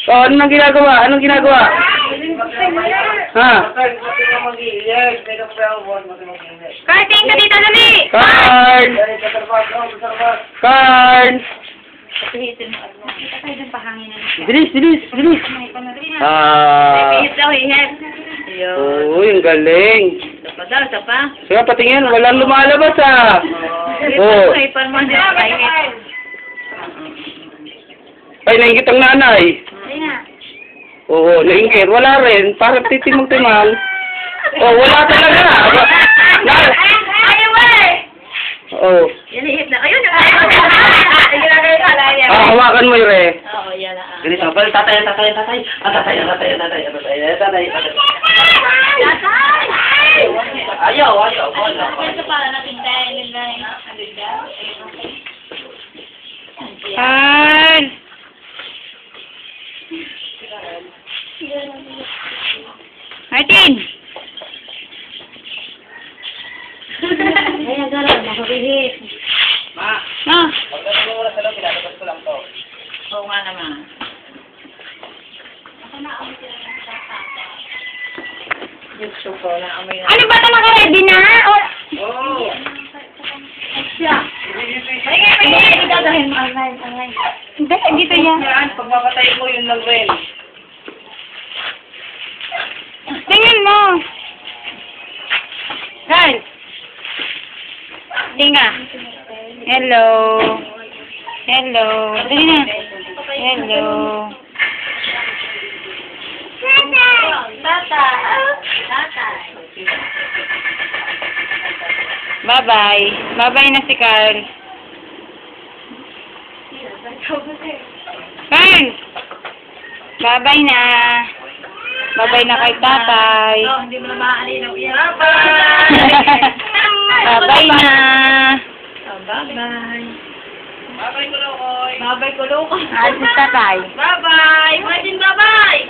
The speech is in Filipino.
Oh, anong ginagawa? Anong ginagawa? Ha? Karting ka dito, dali! Carl! Carl! Bilis, bilis, bilis! Ihip daw, ihip. Oo, yung galing. Isa pa daw, isa pa. Kaya patingin, walang lumalabas ah. Oo. Hipan mo dyan, kahit. Ay, naingit ang nanay. Ay nga. Oo, naingit. Wala rin. Parang titimang-timang. Oh, wala talaga. Ayaw mo eh! Oo. Yan, ihip na. Ayun, ayaw. Sige na kayo, kalaya. Hawakan mo yun eh. Oo, yan na. Ganito, tatay. Tatay! Ayaw. Ito para natin tayo nila. Carl! Martin! Ayan, gano'n. Makabihip. Ma, No? pag nasa oras na lang, pinalabas ko lang to. Oo nga naman. Gusto ko na amoy na. Ano ba ito? Naka-ready na? Oo. Siya. Ay, gagawin mo. Online. Hindi, dito yan. Yan, pag mapatay mo, yun lang rin. Tingin mo. Carl! Tinga. Hello. Hello. Dali na. Hello. Tatay. Bye-bye. Bye-bye na si Carl. Carl! Bye-bye na. Bye-bye na kay tatay. Oh, hindi mo na maaalinaw yan. Bye-bye! Bye-bye na. Oh, bye-bye. Babay ko lang, oy. Bye-bye ko lang. Alis si tatay. Bye-bye! Martin, bye-bye!